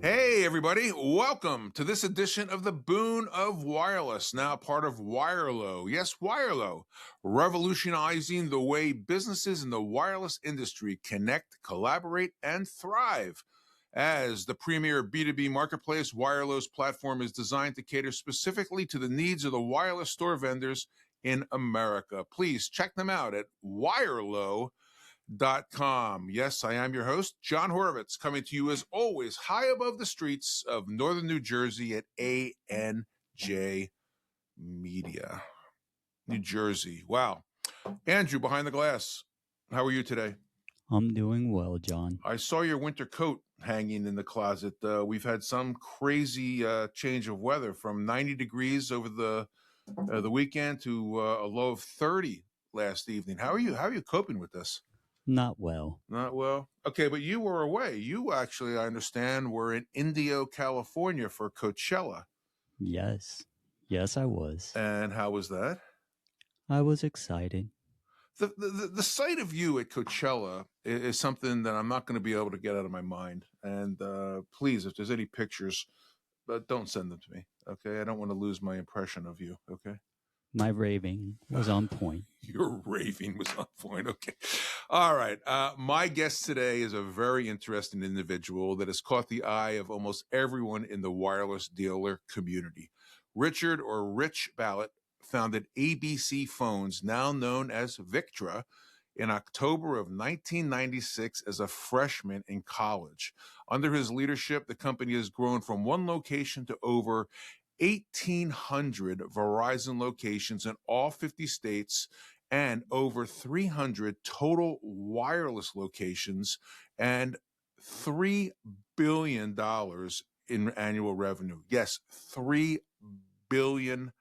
Hey, everybody. Welcome to this edition of the Boon of Wireless, now part of Wirelo. Yes, Wirelo, revolutionizing the way businesses in the wireless industry connect, collaborate, and thrive. As the premier B2B marketplace, Wirelo's platform is designed to cater specifically to the needs of the wireless store vendors in America. Please check them out at wirelo.com. Yes, I am your host, Jon Horovitz, coming to you as always, high above the streets of northern New Jersey at ANJ Media. New Jersey. Wow. Andrew, behind the glass, how are you today? I'm doing well, John. I saw your winter coat hanging in the closet. We've had some crazy change of weather from 90 degrees over the weekend to a low of 30 last evening. How are you coping with this? Not well. Not well. Okay, but you were away. You actually, I understand, were in Indio, California for Coachella. Yes, I was. And how was that? I was excited. The sight of you at Coachella is something that I'm not going to be able to get out of my mind. And please, if there's any pictures, don't send them to me. Okay, I don't want to lose my impression of you. Okay. My raving was on point. Your raving was on point. Okay. All right. My guest today is a very interesting individual that has caught the eye of almost everyone in the wireless dealer community. Rich Balot founded ABC Phones, now known as Victra, in October of 1996 as a freshman in college. Under his leadership, the company has grown from one location to over 1,800 Verizon locations in all 50 states and over 300 total wireless locations and $3 billion in annual revenue. Yes, $3 billion.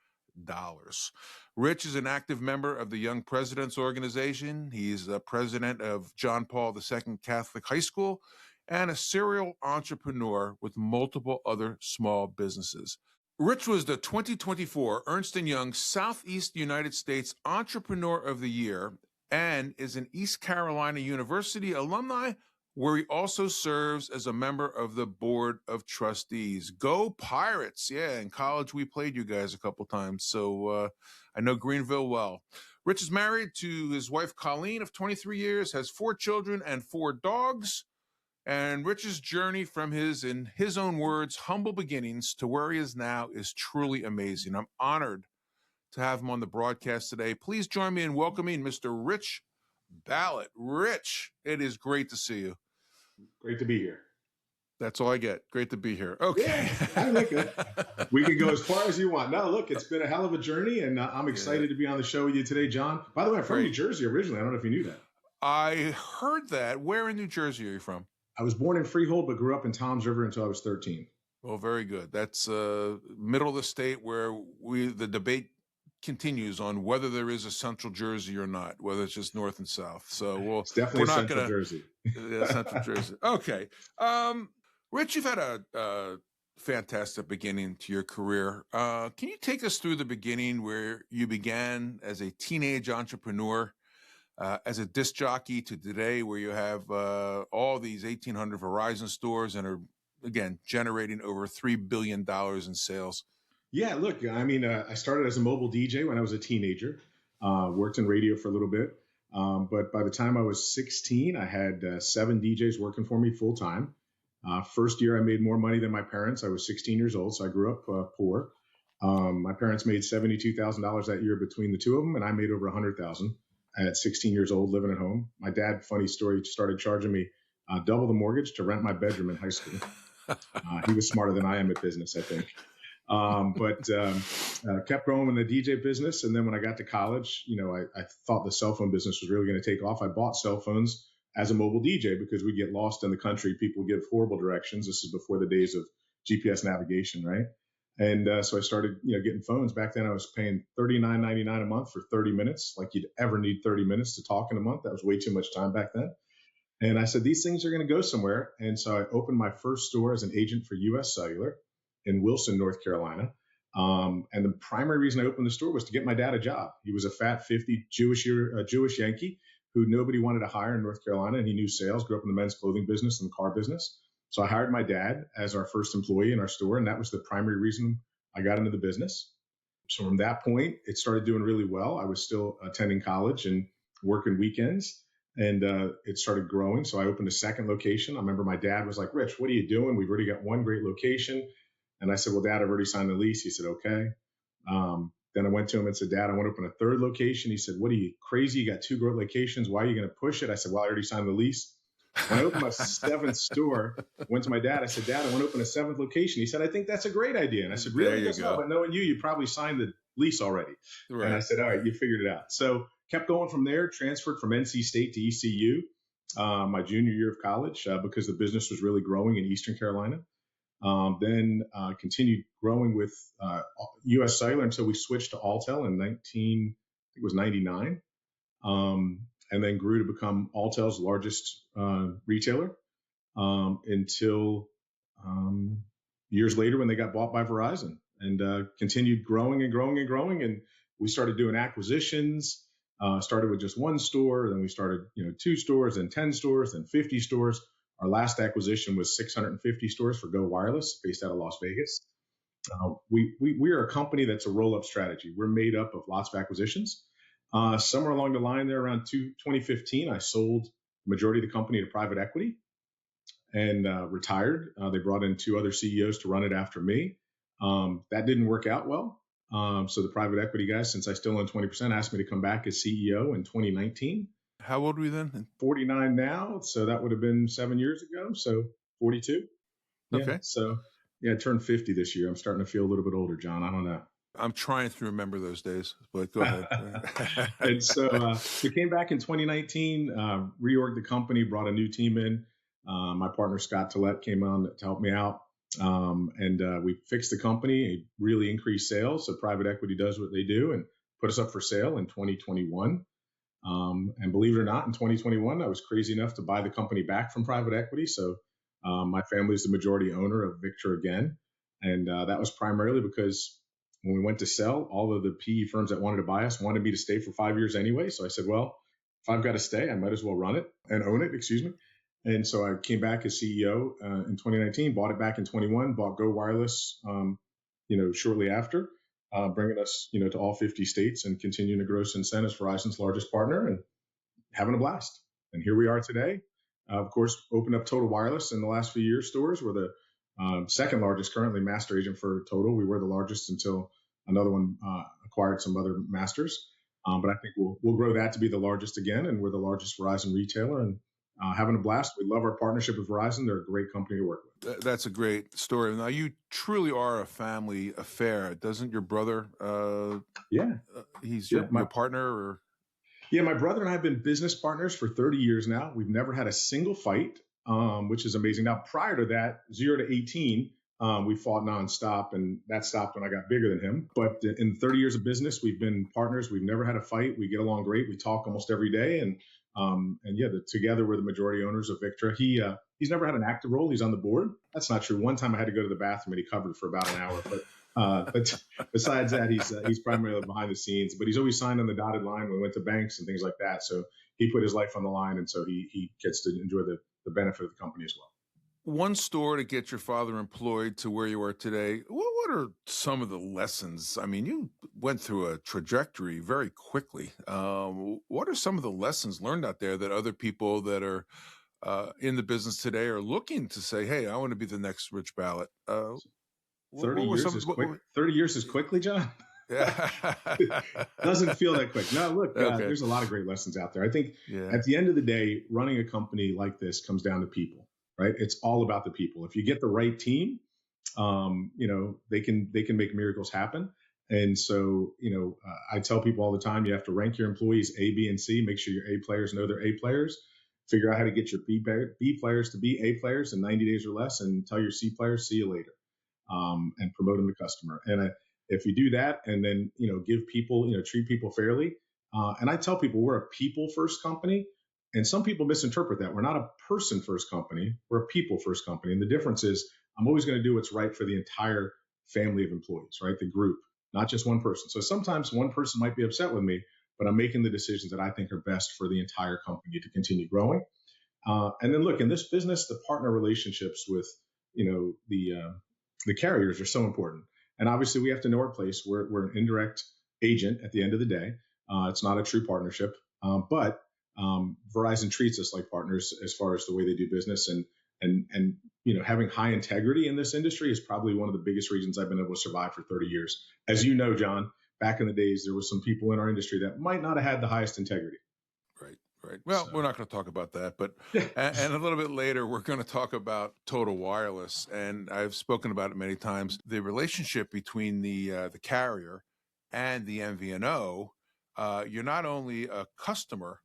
Rich is an active member of the Young Presidents Organization. He's the president of John Paul II Catholic High School and a serial entrepreneur with multiple other small businesses. Rich was the 2024 Ernst & Young Southeast United States Entrepreneur of the Year and is an East Carolina University alumni, where he also serves as a member of the Board of Trustees. Go Pirates! Yeah, in college we played you guys a couple times, so I know Greenville well. Rich is married to his wife Colleen of 23 years, has 4 children and 4 dogs. And Rich's journey from his, in his own words, humble beginnings to where he is now is truly amazing. I'm honored to have him on the broadcast today. Please join me in welcoming Mr. Rich Balot. Rich, it is great to see you. Great to be here. That's all I get. Great to be here. Okay. Yeah, I like it. We can go as far as you want. No, look, it's been a hell of a journey, and I'm excited to be on the show with you today, John. By the way, I'm from New Jersey originally. I don't know if you knew that. I heard that. Where in New Jersey are you from? I was born in Freehold, but grew up in Toms River until I was 13. Well, very good. That's middle of the state where the debate continues on whether there is a Central Jersey or not, whether it's just North and South. So it's definitely Central Jersey. Yeah, Central Jersey. Okay. Rich, you've had a fantastic beginning to your career. Can you take us through the beginning where you began as a teenage entrepreneur? As a disc jockey to today, where you have all these 1,800 Verizon stores and are, again, generating over $3 billion in sales? Yeah, look, I mean, I started as a mobile DJ when I was a teenager, worked in radio for a little bit. But by the time I was 16, I had 7 DJs working for me full time. First year, I made more money than my parents. I was 16 years old, so I grew up poor. My parents made $72,000 that year between the two of them, and I made over $100,000. At 16 years old, living at home. My dad, funny story, started charging me double the mortgage to rent my bedroom in high school. He was smarter than I am at business, I think. But kept growing in the DJ business. And then when I got to college, you know, I thought the cell phone business was really going to take off. I bought cell phones as a mobile DJ because we get lost in the country. People give horrible directions. This is before the days of GPS navigation, right? And so I started, getting phones. Back then I was paying $39.99 a month for 30 minutes, like you'd ever need 30 minutes to talk in a month. That was way too much time back then. And I said, these things are going to go somewhere. And so I opened my first store as an agent for US Cellular in Wilson, North Carolina. And the primary reason I opened the store was to get my dad a job. He was a fat 50 Jewish Yankee who nobody wanted to hire in North Carolina. And he knew sales, grew up in the men's clothing business and the car business. So I hired my dad as our first employee in our store, and that was the primary reason I got into the business. So from that point, it started doing really well. I was still attending college and working weekends, and it started growing. So I opened a second location. I remember my dad was like, Rich, what are you doing? We've already got one great location. And I said, well, Dad, I've already signed the lease. He said, okay. Then I went to him and said, Dad, I want to open a third location. He said, what are you, crazy? You got two great locations. Why are you going to push it? I said, well, I already signed the lease. When I opened my seventh store, I went to my dad. I said, Dad, I want to open a seventh location. He said, I think that's a great idea. And I said, really? He goes, no, but knowing you probably signed the lease already. Right. And I said, all right, you figured it out. So kept going from there, transferred from NC State to ECU my junior year of college because the business was really growing in Eastern Carolina. Then continued growing with US Cellular until we switched to Alltel in 99. And then grew to become Alltel's largest retailer until years later when they got bought by Verizon, and continued growing and growing and growing. And we started doing acquisitions, started with just one store. Then we started, 2 stores, then 10 stores, then 50 stores. Our last acquisition was 650 stores for Go Wireless based out of Las Vegas. We are a company that's a roll-up strategy. We're made up of lots of acquisitions. Somewhere along the line there around 2015, I sold the majority of the company to private equity and retired. They brought in 2 other CEOs to run it after me. That didn't work out well. So the private equity guys, since I still own 20%, asked me to come back as CEO in 2019. How old were you then? 49 now. So that would have been 7 years ago. So 42. Okay. Yeah, so I turned 50 this year. I'm starting to feel a little bit older, John. I don't know. I'm trying to remember those days, but go ahead. And so we came back in 2019, reorged the company, brought a new team in. My partner, Scott Tillett, came on to help me out. And we fixed the company, really increased sales. So private equity does what they do and put us up for sale in 2021. And believe it or not, in 2021, I was crazy enough to buy the company back from private equity. So my family is the majority owner of Victra again. And that was primarily because when we went to sell, all of the PE firms that wanted to buy us wanted me to stay for 5 years anyway. So I said, well, if I've got to stay, I might as well run it and own it, And so I came back as CEO in 2019, bought it back in 21, bought Go Wireless, shortly after, bringing us, to all 50 states and continuing to grow since then as Verizon's largest partner and having a blast. And here we are today. Of course, opened up Total Wireless in the last few years. Stores were the second largest currently master agent for Total. We were the largest until another one acquired some other masters. But I think we'll grow that to be the largest again. And we're the largest Verizon retailer and having a blast. We love our partnership with Verizon. They're a great company to work with. That's a great story. Now, you truly are a family affair. Doesn't your brother? He's your partner? Or? Yeah, my brother and I have been business partners for 30 years now. We've never had a single fight. Which is amazing. Now, prior to that, 0 to 18, we fought nonstop, and that stopped when I got bigger than him. But in 30 years of business, we've been partners. We've never had a fight. We get along great. We talk almost every day, and together we're the majority owners of Victra. He's never had an active role. He's on the board. That's not true. One time I had to go to the bathroom, and he covered for about an hour. But besides that, he's primarily behind the scenes. But he's always signed on the dotted line when we went to banks and things like that. So he put his life on the line, and so he gets to enjoy the benefit of the company as well. One store to get your father employed to where you are today. What are some of the lessons? I mean, you went through a trajectory very quickly. What are some of the lessons learned out there that other people that are in the business today are looking to say, hey, I want to be the next Rich Balot? 30 years is quickly, John? Yeah. Doesn't feel that quick. No, look, there's a lot of great lessons out there. I think at the end of the day, running a company like this comes down to people, right? It's all about the people. If you get the right team, they can make miracles happen. And so, I tell people all the time, you have to rank your employees A, B, and C. Make sure your A players know they're A players. Figure out how to get your B players to be A players in 90 days or less, and tell your C players, see you later, and promote them to customer. And if you do that and then, give people, treat people fairly. And I tell people we're a people first company, and some people misinterpret that. We're not a person first company. We're a people first company. And the difference is I'm always going to do what's right for the entire family of employees, right? The group, not just one person. So sometimes one person might be upset with me, but I'm making the decisions that I think are best for the entire company to continue growing. And then look, in this business, the partner relationships with, the carriers are so important. And obviously we have to know our place. We're an indirect agent at the end of the day. It's not a true partnership, but Verizon treats us like partners as far as the way they do business, and having high integrity in this industry is probably one of the biggest reasons I've been able to survive for 30 years. As you know, John, back in the days, there was some people in our industry that might not have had the highest integrity. Right, right. Well, we're not going to talk about that, but and a little bit later, we're going to talk about Total Wireless, and I've spoken about it many times. The relationship between the carrier and the MVNO, you're not only a customer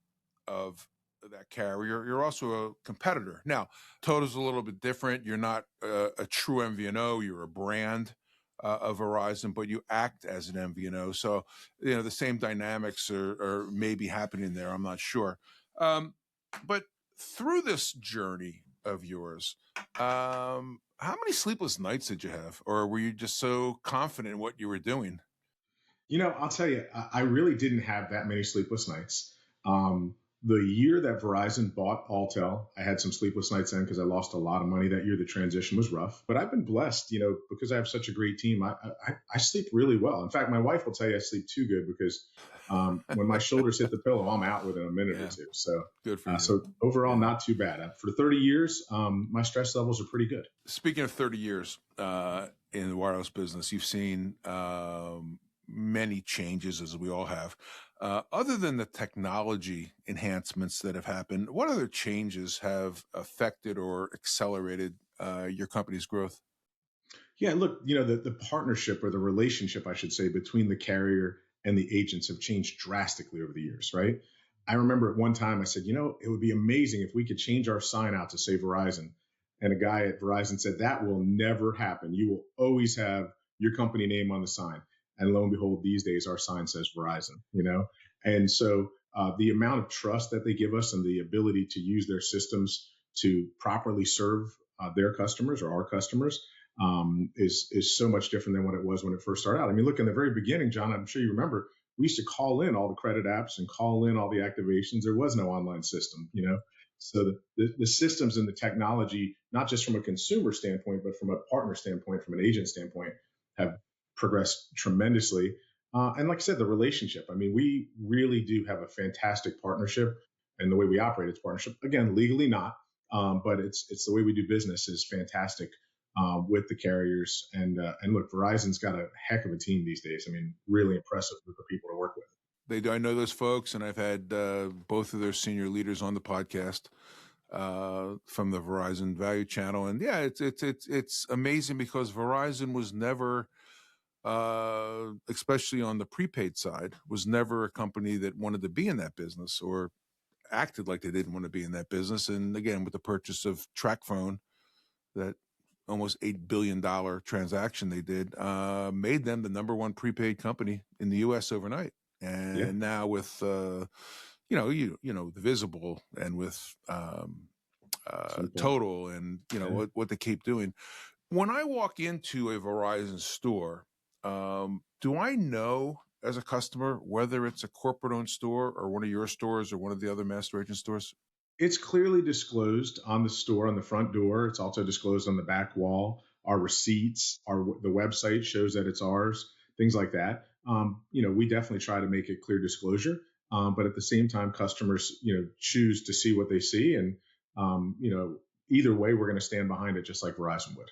of that carrier, you're also a competitor. Now, Total's a little bit different. You're not a true MVNO. You're a brand of Verizon, but you act as an MVNO. So, the same dynamics are maybe happening there. I'm not sure. But through this journey of yours, how many sleepless nights did you have? Or were you just so confident in what you were doing? I'll tell you, I really didn't have that many sleepless nights. The year that Verizon bought Alltel, I had some sleepless nights then because I lost a lot of money that year. The transition was rough, but I've been blessed, because I have such a great team. I sleep really well. In fact, my wife will tell you I sleep too good because when my shoulders hit the pillow, I'm out within a minute or two. So good for you. So overall, not too bad. For 30 years, my stress levels are pretty good. Speaking of 30 years in the wireless business, you've seen many changes, as we all have. Other than the technology enhancements that have happened, what other changes have affected or accelerated your company's growth? Yeah, look, the partnership or the relationship, I should say, between the carrier and the agents have changed drastically over the years, right? I remember at one time I said, it would be amazing if we could change our sign out to say Verizon. And a guy at Verizon said, that will never happen. You will always have your company name on the sign. And lo and behold, these days our sign says Verizon, And so the amount of trust that they give us and the ability to use their systems to properly serve their customers or our customers is so much different than what it was when it first started out. I mean, look, in the very beginning, John, I'm sure you remember, we used to call in all the credit apps and call in all the activations. There was no online system, So the systems and the technology, not just from a consumer standpoint, but from a partner standpoint, from an agent standpoint, have progressed tremendously. And like I said, the relationship, I mean, we really do have a fantastic partnership, and the way we operate it's partnership. Again, legally not, but it's the way we do business is fantastic with the carriers. And look, Verizon's got a heck of a team these days. I mean, really impressive group of people to work with. They do. I know those folks, and I've had both of their senior leaders on the podcast from the Verizon Value Channel. And yeah, it's amazing because Verizon was never, especially on the prepaid side, was never a company that wanted to be in that business or acted like they didn't want to be in that business. And again, with the purchase of TracFone, that almost $8 billion transaction they did, made them the number one prepaid company in the U.S. overnight. And now with, the Visible and with Total and, what they keep doing. When I walk into a Verizon store, do I know as a customer whether it's a corporate-owned store or one of your stores or one of the other master agent stores? It's clearly disclosed on the store, on the front door. It's also disclosed on the back wall. Our receipts, the website shows that it's ours, things like that. We definitely try to make it clear disclosure. But at the same time, customers, choose to see what they see. And, either way, we're going to stand behind it just like Verizon would.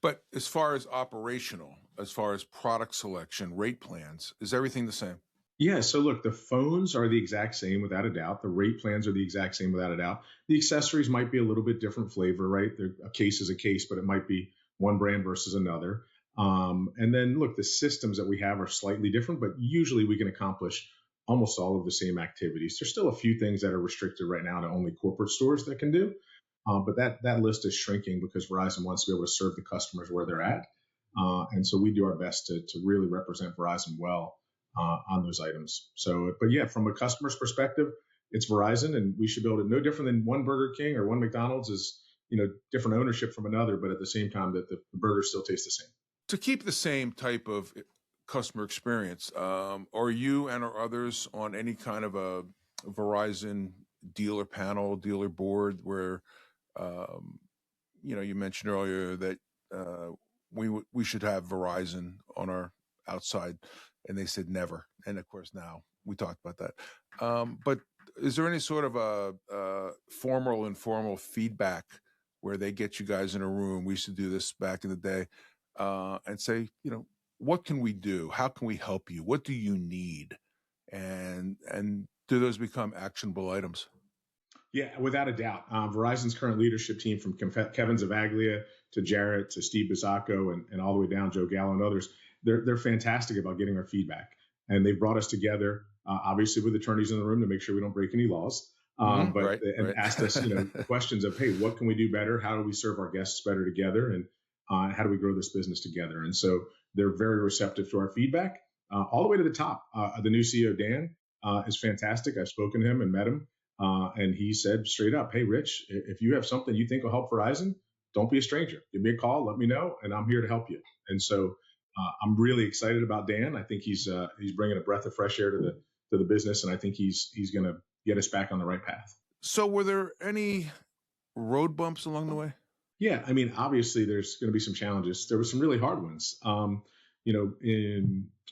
But as far as operational, as far as product selection, rate plans, is everything the same? Yeah. So look, the phones are the exact same without a doubt. The rate plans are the exact same without a doubt. The accessories might be a little bit different flavor, right? A case is a case, but it might be one brand versus another. And then look, the systems that we have are slightly different, but usually we can accomplish almost all of the same activities. There's still a few things that are restricted right now to only corporate stores that can do. But that list is shrinking because Verizon wants to be able to serve the customers where they're at. And so we do our best to really represent Verizon well on those items. So, but yeah, from a customer's perspective, it's Verizon, and we should build it no different than one Burger King or one McDonald's is, different ownership from another, but at the same time that the burgers still taste the same. To keep the same type of customer experience, are you and or others on any kind of a Verizon dealer panel, dealer board, where you mentioned earlier that we should have Verizon on our outside, and they said never. And of course, now we talked about that. But is there any sort of a formal, informal feedback where they get you guys in a room? We used to do this back in the day, and say, what can we do? How can we help you? What do you need? And do those become actionable items? Yeah, without a doubt. Verizon's current leadership team, from Kevin Zavaglia to Jarrett to Steve Bizacco and all the way down, Joe Gallo and others, they're fantastic about getting our feedback. And they've brought us together, obviously with attorneys in the room to make sure we don't break any laws, but asked us questions of, hey, what can we do better? How do we serve our guests better together? And how do we grow this business together? And so they're very receptive to our feedback, all the way to the top. The new CEO, Dan, is fantastic. I've spoken to him and met him. And he said straight up, hey, Rich, if you have something you think will help Verizon, don't be a stranger. Give me a call, let me know, and I'm here to help you. And so I'm really excited about Dan. I think he's bringing a breath of fresh air to the business, and I think he's going to get us back on the right path. So were there any road bumps along the way? Yeah, I mean, obviously there's going to be some challenges. There were some really hard ones.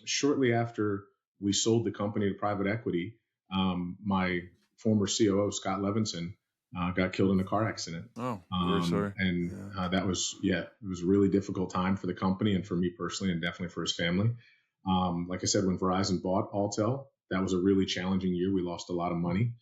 Shortly after we sold the company to private equity, my former COO, Scott Levinson, got killed in a car accident. Oh, very sorry. And that was, it was a really difficult time for the company and for me personally, and definitely for his family. Like I said, when Verizon bought Alltel, that was a really challenging year. We lost a lot of money.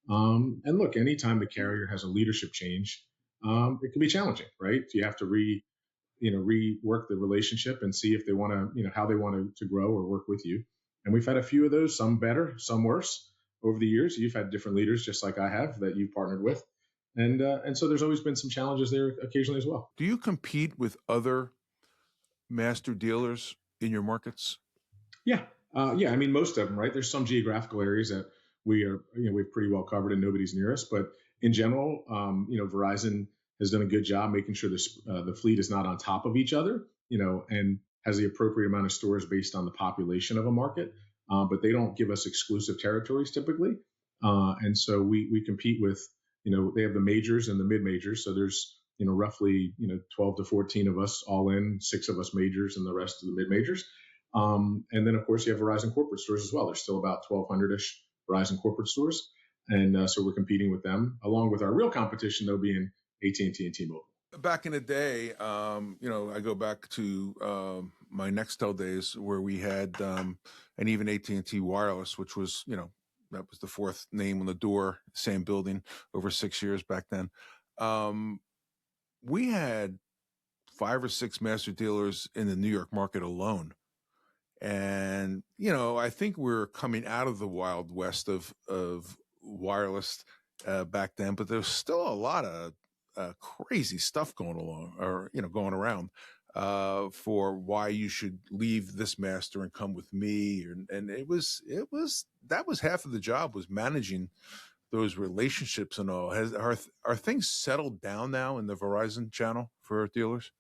And look, anytime the carrier has a leadership change, it can be challenging, right? You have to rework the relationship and see if they want to, how they want to grow or work with you. And we've had a few of those, some better, some worse. Over the years, you've had different leaders, just like I have, that you've partnered with. And so there's always been some challenges there occasionally as well. Do you compete with other master dealers in your markets? Yeah. I mean, most of them, right? There's some geographical areas that we've pretty well covered and nobody's near us. But in general, Verizon has done a good job making sure the fleet is not on top of each other, and has the appropriate amount of stores based on the population of a market. But they don't give us exclusive territories typically. And so we compete with, they have the majors and the mid majors. So there's, roughly, 12 to 14 of us all in, 6 of us majors and the rest of the mid majors. And then of course you have Verizon corporate stores as well. There's still about 1,200-ish Verizon corporate stores. And so we're competing with them, along with our real competition, though, being AT&T and T-Mobile. Back in the day, I go back to my Nextel days where we had, and even AT&T Wireless, which was, that was the 4th name on the door, same building, over 6 years back then. We had 5 or 6 master dealers in the New York market alone. And, I think we're coming out of the Wild West of wireless back then, but there's still a lot of crazy stuff going around for why you should leave this master and come with me. And that was half of the job, was managing those relationships and all. Are things settled down now in the Verizon channel for dealers?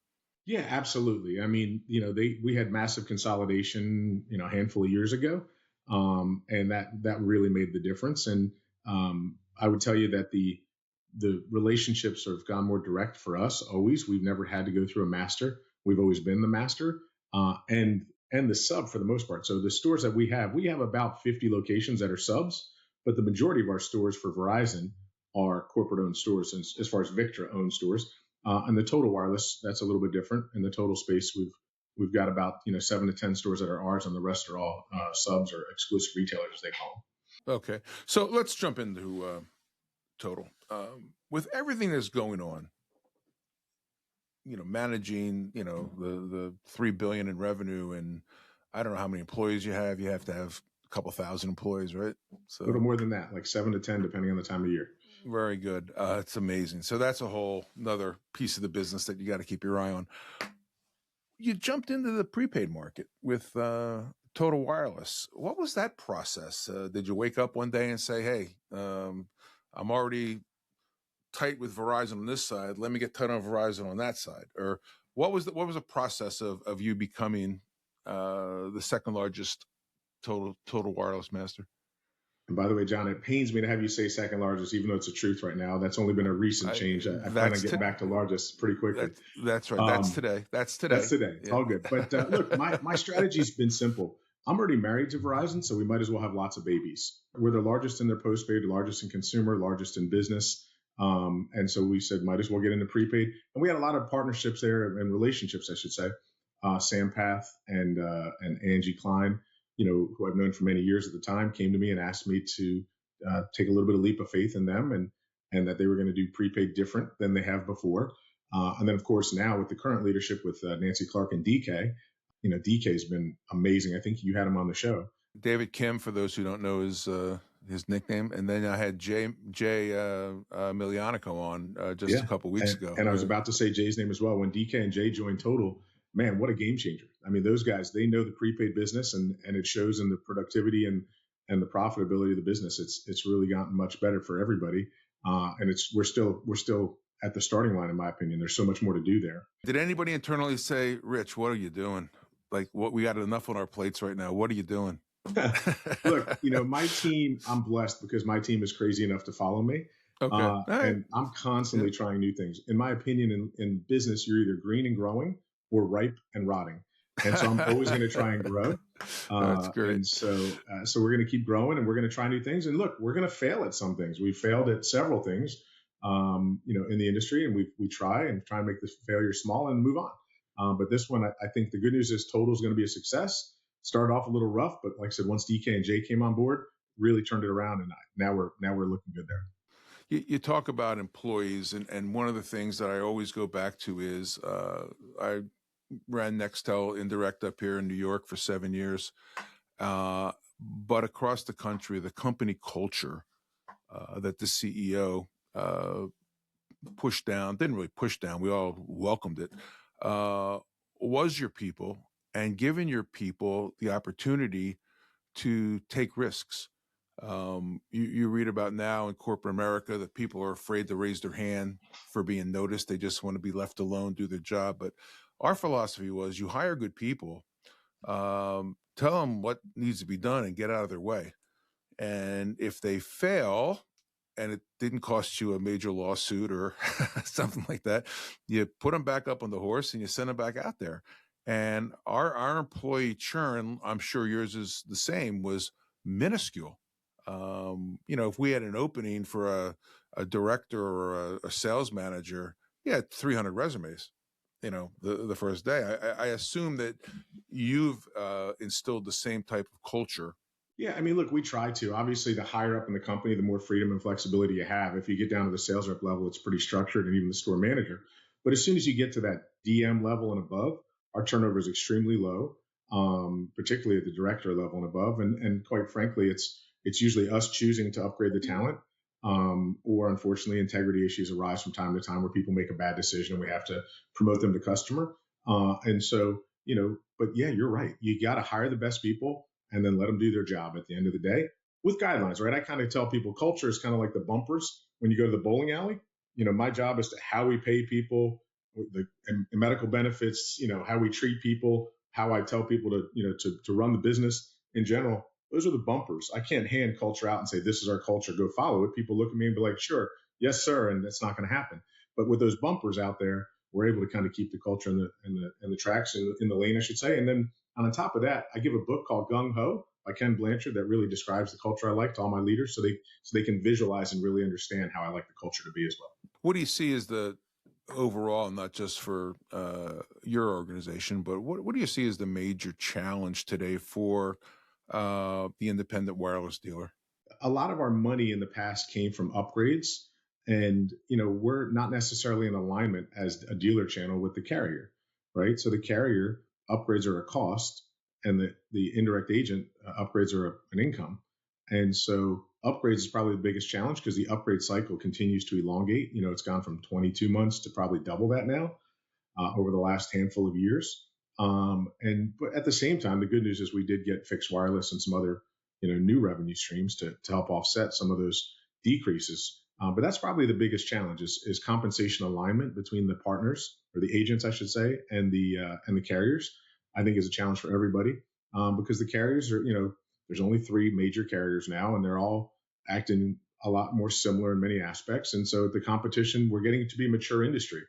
Yeah, absolutely. I mean, we had massive consolidation, a handful of years ago. And that really made the difference. And I would tell you that the relationships have gone more direct for us. Always, we've never had to go through a master. We've always been the master, and the sub for the most part. So the stores that we have about 50 locations that are subs, but the majority of our stores for Verizon are corporate-owned stores, as far as Victra-owned stores. And the Total Wireless, that's a little bit different. In the total space, we've got about 7 to 10 stores that are ours, and the rest are all subs or exclusive retailers, as they call them. Okay, so let's jump into Total. With everything that's going on, managing, the $3 billion in revenue, and I don't know how many employees you have. You have to have a couple thousand employees, right? So a little more than that, like 7 to 10, depending on the time of year. Very good. It's amazing. So that's a whole another piece of the business that you got to keep your eye on. You jumped into the prepaid market with Total Wireless. What was that process? Did you wake up one day and say, hey, I'm already tight with Verizon on this side, let me get tight on Verizon on that side? Or what was the process of you becoming the second largest total wireless master? And by the way, John, it pains me to have you say second largest, even though it's the truth right now. That's only been a recent change. I plan on getting back to largest pretty quickly. That's right. That's today. That's today. It's all good. But look, my strategy's been simple. I'm already married to Verizon, so we might as well have lots of babies. We're the largest in their postpaid, largest in consumer, largest in business. And so we said, might as well get into prepaid. And we had a lot of partnerships there and relationships, I should say. Sampath and Angie Klein, who I've known for many years at the time, came to me and asked me to take a little bit of leap of faith in them and that they were going to do prepaid different than they have before. And then, of course, now with the current leadership with Nancy Clark and DK, DK's been amazing. I think you had him on the show. David Kim, for those who don't know, is his nickname. And then I had Jay Milianico on just a couple weeks ago. And I was about to say Jay's name as well. When DK and Jay joined Total, man, what a game changer. I mean, those guys, they know the prepaid business and it shows in the productivity and the profitability of the business. It's really gotten much better for everybody. And we're still at the starting line, in my opinion. There's so much more to do there. Did anybody internally say, Rich, what are you doing? Like, we got enough on our plates right now. What are you doing? Look, my team, I'm blessed because my team is crazy enough to follow me. Okay. Right. And I'm constantly trying new things. In my opinion, in business, you're either green and growing or ripe and rotting. And so I'm always going to try and grow. That's great. And so we're going to keep growing and we're going to try new things. And look, we're going to fail at some things. We failed at several things, in the industry, and we try and make the failure small and move on. But this one, I think the good news is Total is going to be a success. Started off a little rough, but like I said, once DK and Jay came on board, really turned it around, and now we're looking good there. You talk about employees, and one of the things that I always go back to is I ran Nextel Indirect up here in New York for 7 years, but across the country, the company culture that the CEO didn't really push down, we all welcomed it, was your people, and giving your people the opportunity to take risks. You read about now in corporate America that people are afraid to raise their hand for being noticed. They just want to be left alone, do their job. But our philosophy was, you hire good people, tell them what needs to be done and get out of their way. And if they fail, and it didn't cost you a major lawsuit or something like that, you put them back up on the horse and you send them back out there. And our employee churn, I'm sure yours is the same, was minuscule. If we had an opening for a director or a sales manager, you had 300 resumes, the first day. I assume that you've instilled the same type of culture. Yeah, I mean, look, we try to. Obviously, the higher up in the company, the more freedom and flexibility you have. If you get down to the sales rep level, it's pretty structured, and even the store manager. But as soon as you get to that DM level and above, our turnover is extremely low, particularly at the director level and above. And quite frankly, it's usually us choosing to upgrade the talent, or unfortunately, integrity issues arise from time to time where people make a bad decision and we have to promote them to customer. And so, but yeah, you're right. You got to hire the best people and then let them do their job at the end of the day with guidelines, right? I kind of tell people culture is kind of like the bumpers when you go to the bowling alley. My job is to how we pay people, and medical benefits, how we treat people, how I tell people to run the business in general. Those are the bumpers. I can't hand culture out and say, this is our culture, go follow it. People look at me and be like, sure, yes, sir. And that's not going to happen. But with those bumpers out there, we're able to kind of keep the culture in the tracks, in the lane, I should say. And then on top of that, I give a book called Gung Ho by Ken Blanchard that really describes the culture I like to all my leaders, so they can visualize and really understand how I like the culture to be as well. What do you see as the overall, not just for your organization, but what do you see as the major challenge today for the independent wireless dealer? A lot of our money in the past came from upgrades, and we're not necessarily in alignment as a dealer channel with the carrier, right? So the carrier upgrades are a cost, and the indirect agent upgrades are an income. And so upgrades is probably the biggest challenge because the upgrade cycle continues to elongate. It's gone from 22 months to probably double that now over the last handful of years. But at the same time, the good news is we did get fixed wireless and some other new revenue streams to help offset some of those decreases. But that's probably the biggest challenge is compensation alignment between the partners, or the agents, I should say, and the carriers. I think is a challenge for everybody because the carriers are, There's only three major carriers now, and they're all acting a lot more similar in many aspects. And so the competition, we're getting to be a mature industry.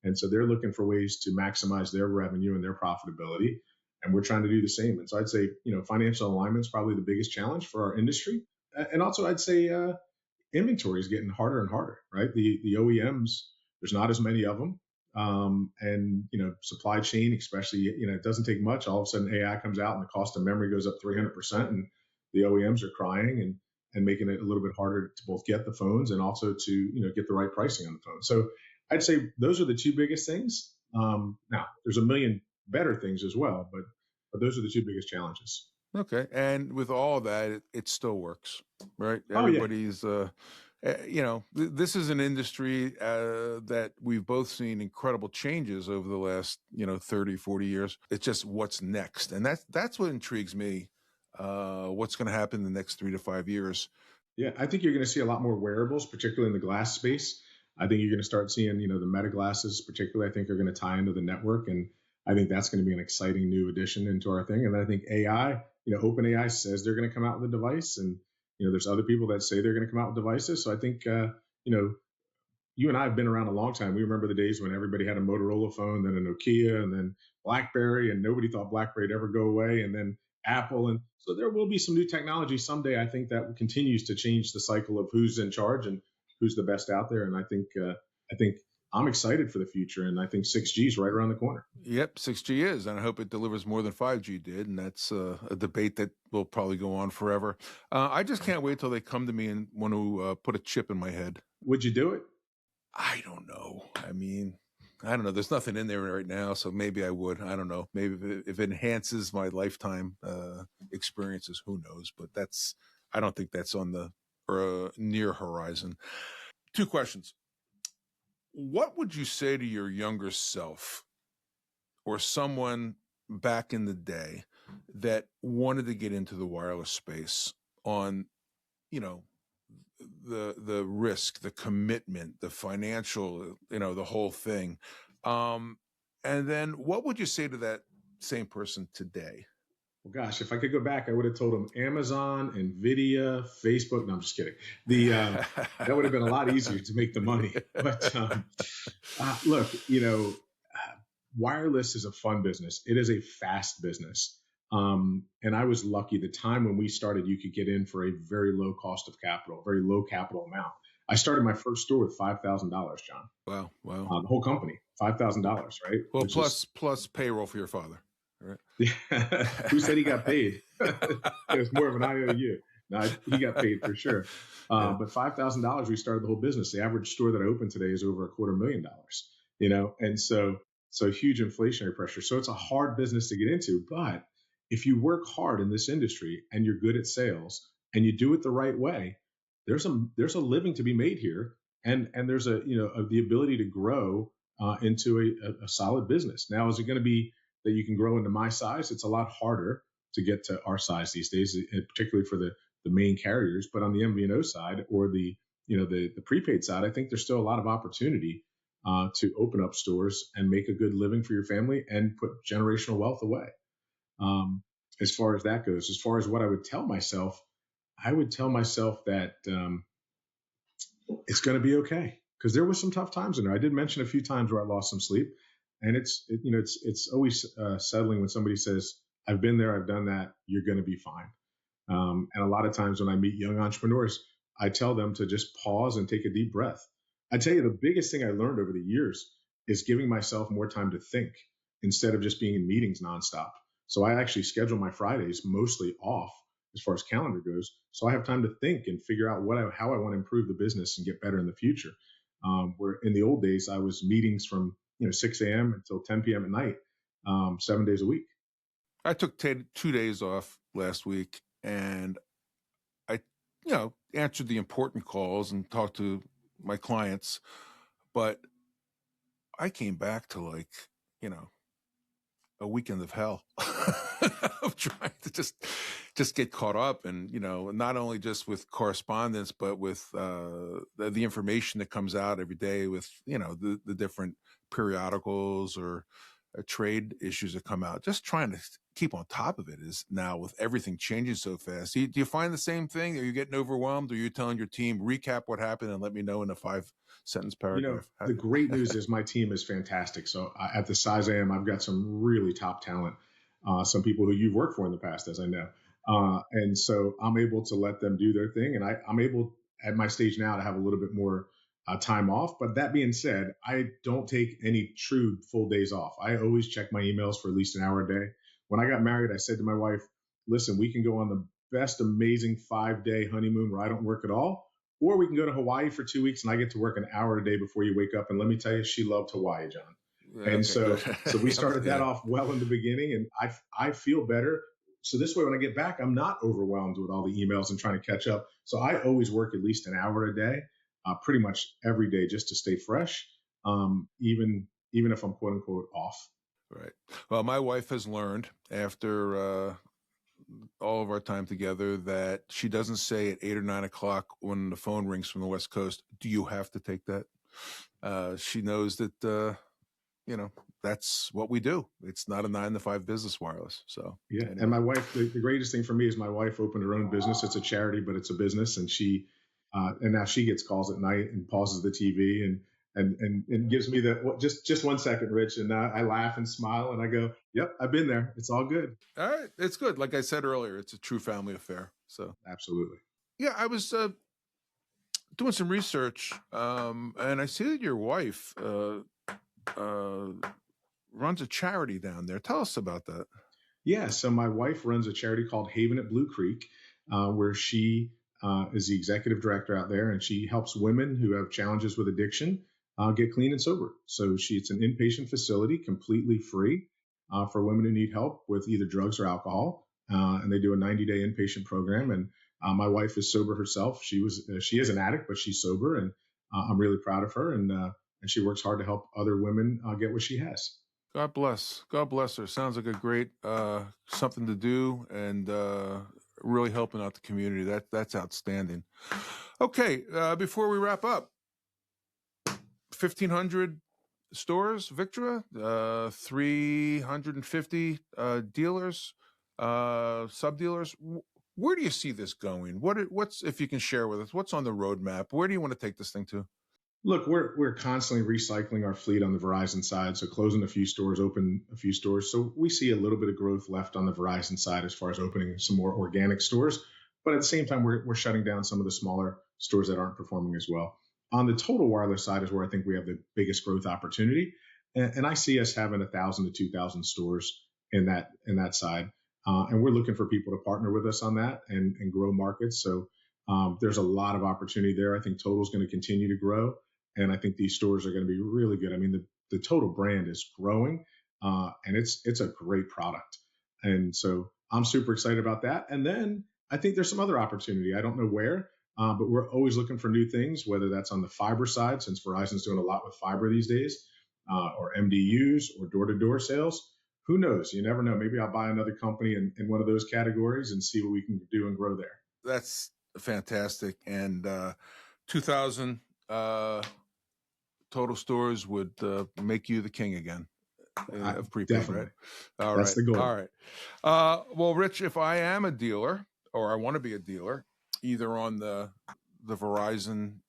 And so they're looking for ways to maximize their revenue and their profitability. And we're trying to do the same. And so I'd say, financial alignment is probably the biggest challenge for our industry. And also I'd say inventory is getting harder and harder, right? The OEMs, there's not as many of them. And supply chain, especially, it doesn't take much. All of a sudden AI comes out and the cost of memory goes up 300%, and the OEMs are crying and making it a little bit harder to both get the phones and also to, get the right pricing on the phone. So I'd say those are the two biggest things. Now there's a million better things as well, but those are the two biggest challenges. Okay. And with all of that, it still works, right? Oh yeah. Everybody's, this is an industry that we've both seen incredible changes over the last, 30, 40 years. It's just what's next. And that's what intrigues me. What's going to happen in the next 3 to 5 years. Yeah, I think you're going to see a lot more wearables, particularly in the glass space. I think you're going to start seeing, the Meta glasses, particularly, I think are going to tie into the network. And I think that's going to be an exciting new addition into our thing. And then I think AI, OpenAI says they're going to come out with a device. And, there's other people that say they're going to come out with devices. So I think, you and I have been around a long time. We remember the days when everybody had a Motorola phone, then a Nokia, and then BlackBerry, and nobody thought BlackBerry would ever go away. And then Apple. And so there will be some new technology someday, I think, that continues to change the cycle of who's in charge and who's the best out there. And I think I'm excited for the future. And I think 6G is right around the corner. Yep, 6G is. And I hope it delivers more than 5G did. And that's a debate that will probably go on forever. I just can't wait till they come to me and want to put a chip in my head. Would you do it? I don't know. I mean, I don't know. There's nothing in there right now, so maybe I would. I don't know. Maybe if it enhances my lifetime experiences, who knows? But I don't think that's on the near horizon. 2 questions. What would you say to your younger self or someone back in the day that wanted to get into the wireless space on, the risk, the commitment, the financial, the whole thing? And then what would you say to that same person today? Well, gosh, if I could go back, I would have told them Amazon, Nvidia, Facebook. No, I'm just kidding. That would have been a lot easier to make the money. But look, wireless is a fun business. It is a fast business. And I was lucky. The time when we started, you could get in for a very low cost of capital, very low capital amount. I started my first store with $5,000, John. Wow. The whole company, $5,000, right? Well, plus payroll for your father. Right. Who said he got paid? It was more of an IOU. No, he got paid for sure. But $5,000, we started the whole business. The average store that I opened today is over $250,000, and so huge inflationary pressure. So it's a hard business to get into. But if you work hard in this industry and you're good at sales and you do it the right way, there's a living to be made here. And there's the ability to grow into a solid business. Now, is it going to be that you can grow into my size? It's a lot harder to get to our size these days, particularly for the main carriers. But on the MVNO side or the prepaid side, I think there's still a lot of opportunity to open up stores and make a good living for your family and put generational wealth away. As far as that goes, as far as what I would tell myself, I would tell myself that it's going to be okay, because there was some tough times in there. I did mention a few times where I lost some sleep. And it's always settling when somebody says, I've been there, I've done that, you're going to be fine. And a lot of times when I meet young entrepreneurs, I tell them to just pause and take a deep breath. I tell you, the biggest thing I learned over the years is giving myself more time to think instead of just being in meetings nonstop. So I actually schedule my Fridays mostly off as far as calendar goes. So I have time to think and figure out how I want to improve the business and get better in the future. Where in the old days, I was meetings from 6 a.m. until 10 p.m. at night, 7 days a week. I took 2 days off last week, and I, answered the important calls and talked to my clients, but I came back to a weekend of hell of trying to just get caught up, and not only just with correspondence, but with the information that comes out every day with the different periodicals or trade issues that come out. Just trying to keep on top of it is now with everything changing so fast. Do you find the same thing? Are you getting overwhelmed? Or are you telling your team, recap what happened and let me know in a 5-sentence paragraph? The great news is my team is fantastic. So at the size I am, I've got some really top talent, some people who you've worked for in the past, as I know. And so I'm able to let them do their thing. And I'm able at my stage now to have a little bit more time off. But that being said, I don't take any true full days off. I always check my emails for at least an hour a day. When I got married, I said to my wife, listen, we can go on the best amazing 5-day honeymoon where I don't work at all, or we can go to Hawaii for 2 weeks and I get to work an hour a day before you wake up. And let me tell you, she loved Hawaii, John. Yeah, and okay, so we started that off well in the beginning, and I feel better. So this way, when I get back, I'm not overwhelmed with all the emails and trying to catch up. So I always work at least an hour a day, pretty much every day, just to stay fresh, even if I'm quote unquote off. Right. Well, my wife has learned after all of our time together that she doesn't say at 8 or 9 o'clock when the phone rings from the West Coast, do you have to take that? She knows that, that's what we do. It's not a 9-to-5 business, wireless. So yeah. Anyway. And my wife, the greatest thing for me is my wife opened her own business. It's a charity, but it's a business. And and now she gets calls at night and pauses the TV and gives me just 1 second, Rich. And I laugh and smile and I go, yep, I've been there. It's all good. All right. It's good. Like I said earlier, it's a true family affair. So absolutely. Yeah. I was doing some research and I see that your wife runs a charity down there. Tell us about that. Yeah. So my wife runs a charity called Haven at Blue Creek, where she is the executive director out there, and she helps women who have challenges with addiction get clean and sober. So it's an inpatient facility, completely free for women who need help with either drugs or alcohol. And they do a 90-day inpatient program. And my wife is sober herself. She is an addict, but she's sober, and I'm really proud of her. And she works hard to help other women get what she has. God bless. God bless her. Sounds like a great something to do, and really helping out the community. That's outstanding. Okay, before we wrap up, 1,500 stores, Victra, 350 dealers, sub-dealers. Where do you see this going? What's, if you can share with us, what's on the roadmap? Where do you want to take this thing to? Look, we're constantly recycling our fleet on the Verizon side. So closing a few stores, open a few stores. So we see a little bit of growth left on the Verizon side as far as opening some more organic stores. But at the same time, we're shutting down some of the smaller stores that aren't performing as well. On the total wireless side is where I think we have the biggest growth opportunity. And I see us having 1,000 to 2,000 stores in that side. And we're looking for people to partner with us on that and grow markets. So there's a lot of opportunity there. I think total is going to continue to grow. And I think these stores are going to be really good. I mean, the total brand is growing, and it's a great product. And so I'm super excited about that. And then I think there's some other opportunity. I don't know where, but we're always looking for new things, whether that's on the fiber side, since Verizon's doing a lot with fiber these days, or MDUs or door-to-door sales. Who knows? You never know. Maybe I'll buy another company in one of those categories and see what we can do and grow there. That's fantastic. And 2,000 total stores would make you the king again of prepaid, definitely. Right? All That's right. the goal. All right. Well, Rich, if I am a dealer or I want to be a dealer, either on the Verizon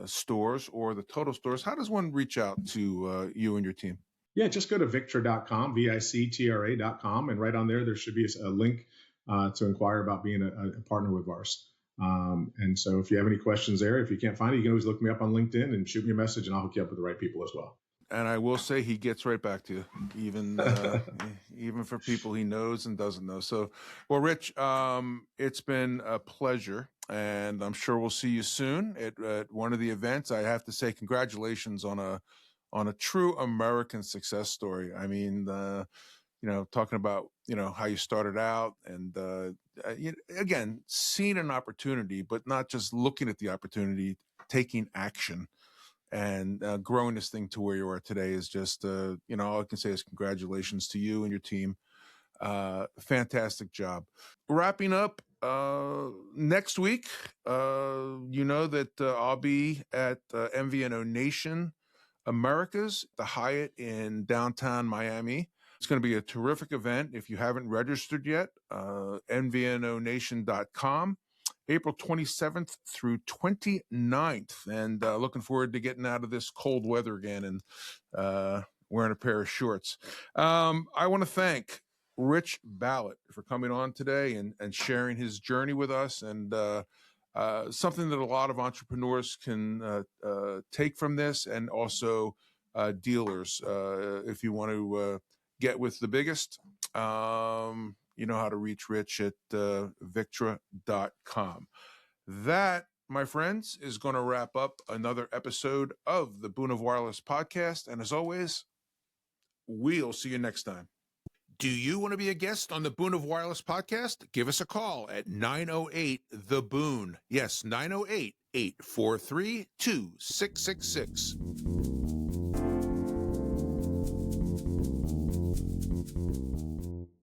stores or the total stores, how does one reach out to you and your team? Yeah, just go to Victra.com, Victra.com, and right on there should be a link to inquire about being a partner with ours. And so if you have any questions there, if you can't find it, you can always look me up on LinkedIn and shoot me a message, and I'll hook you up with the right people as well. And I will say he gets right back to you, even even for people he knows and doesn't know. So, well, Rich, it's been a pleasure, and I'm sure we'll see you soon at one of the events. I have to say congratulations on a true American success story. I mean, talking about, how you started out and, again, seeing an opportunity, but not just looking at the opportunity, taking action and growing this thing to where you are today is just, all I can say is congratulations to you and your team. Fantastic job. Wrapping up next week, that I'll be at MVNO Nation Americas, the Hyatt in downtown Miami. It's going to be a terrific event. If you haven't registered yet, nvnonation.com, April 27th through 29th. And looking forward to getting out of this cold weather again and wearing a pair of shorts. I want to thank Rich Balot for coming on today and sharing his journey with us, and something that a lot of entrepreneurs can take from this, and also dealers. If you want to get with the biggest, you know how to reach Rich at Victra.com. That, my friends, is going to wrap up another episode of the Boon of Wireless podcast. And as always, we'll see you next time. Do you want to be a guest on the Boon of Wireless podcast? Give us a call at 908-THE-BOON. Yes, 908-843-2666.